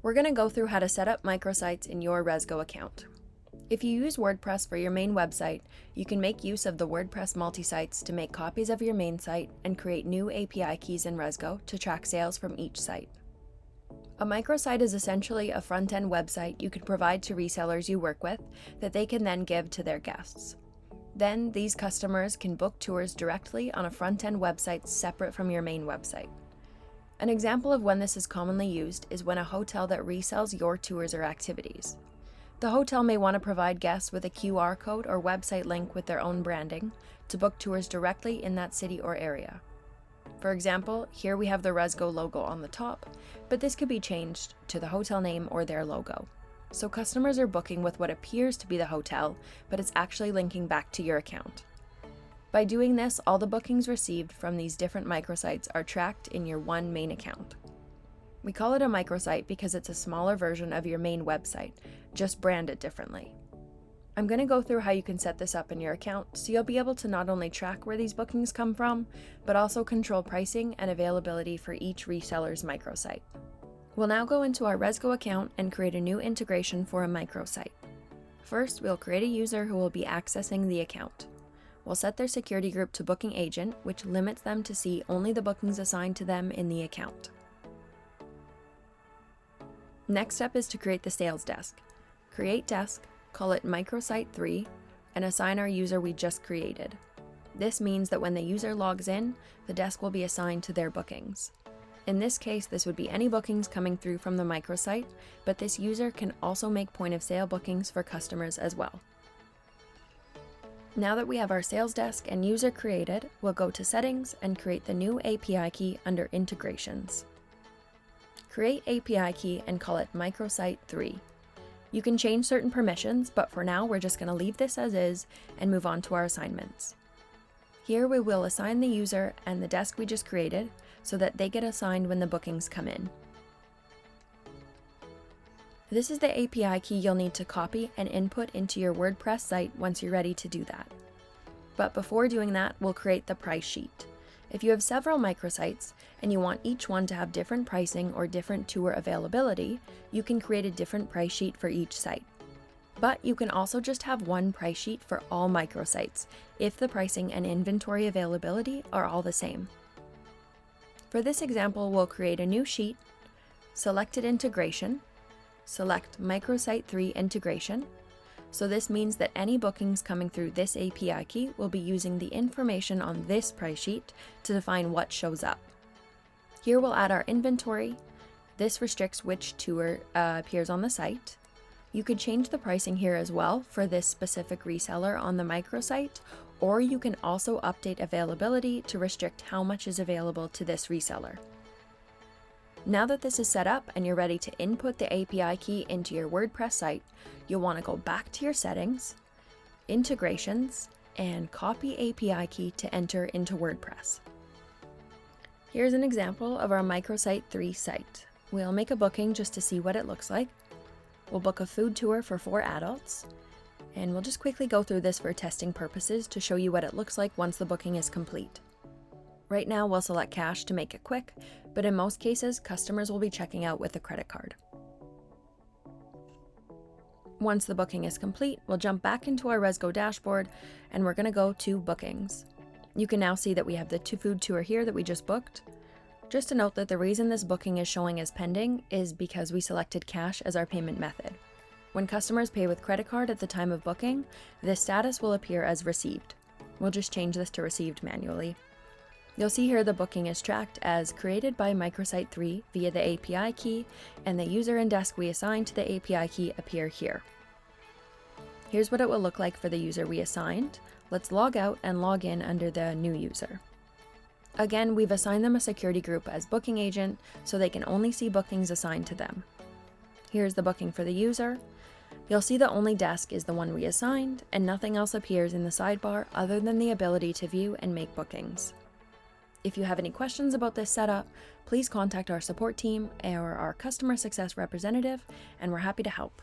We're going to go through how to set up microsites in your Rezgo account. If you use WordPress for your main website, you can make use of the WordPress multi-sites to make copies of your main site and create new API keys in Rezgo to track sales from each site. A microsite is essentially a front-end website you can provide to resellers you work with that they can then give to their guests. Then, these customers can book tours directly on a front-end website separate from your main website. An example of when this is commonly used is when a hotel that resells your tours or activities. The hotel may want to provide guests with a QR code or website link with their own branding to book tours directly in that city or area. For example, here we have the Rezgo logo on the top, but this could be changed to the hotel name or their logo. So customers are booking with what appears to be the hotel, but it's actually linking back to your account. By doing this, all the bookings received from these different microsites are tracked in your one main account. We call it a microsite because it's a smaller version of your main website, just branded differently. I'm going to go through how you can set this up in your account so you'll be able to not only track where these bookings come from, but also control pricing and availability for each reseller's microsite. We'll now go into our Rezgo account and create a new integration for a microsite. First, we'll create a user who will be accessing the account. We'll set their security group to booking agent, which limits them to see only the bookings assigned to them in the account. Next step is to create the sales desk. Create desk, call it Microsite 3, and assign our user we just created. This means that when the user logs in, the desk will be assigned to their bookings. In this case, this would be any bookings coming through from the microsite, but this user can also make point of sale bookings for customers as well. Now that we have our sales desk and user created, we'll go to Settings and create the new API key under Integrations. Create API key and call it Microsite 3. You can change certain permissions, but for now we're just going to leave this as is and move on to our assignments. Here we will assign the user and the desk we just created so that they get assigned when the bookings come in. This is the API key you'll need to copy and input into your WordPress site once you're ready to do that. But before doing that, we'll create the price sheet. If you have several microsites and you want each one to have different pricing or different tour availability, you can create a different price sheet for each site. But you can also just have one price sheet for all microsites if the pricing and inventory availability are all the same. For this example, we'll create a new sheet, selected integration, select Microsite 3 integration. So this means that any bookings coming through this API key will be using the information on this price sheet to define what shows up. Here we'll add our inventory. This restricts which tour appears on the site. You could change the pricing here as well for this specific reseller on the microsite, or you can also update availability to restrict how much is available to this reseller. Now that this is set up and you're ready to input the API key into your WordPress site, you'll want to go back to your settings, integrations, and copy API key to enter into WordPress. Here's an example of our Microsite 3 site. We'll make a booking just to see what it looks like. We'll book a food tour for 4 adults, and we'll just quickly go through this for testing purposes to show you what it looks like once the booking is complete. Right now, we'll select cash to make it quick, but in most cases, customers will be checking out with a credit card. Once the booking is complete, we'll jump back into our Rezgo dashboard, and we're going to go to Bookings. You can now see that we have the food tour here that we just booked. Just to note that the reason this booking is showing as pending is because we selected cash as our payment method. When customers pay with credit card at the time of booking, this status will appear as received. We'll just change this to received manually. You'll see here the booking is tracked as created by Microsite 3 via the API key, and the user and desk we assigned to the API key appear here. Here's what it will look like for the user we assigned. Let's log out and log in under the new user. Again, we've assigned them a security group as booking agent, so they can only see bookings assigned to them. Here's the booking for the user. You'll see the only desk is the one we assigned, and nothing else appears in the sidebar other than the ability to view and make bookings. If you have any questions about this setup, please contact our support team or our customer success representative, and we're happy to help.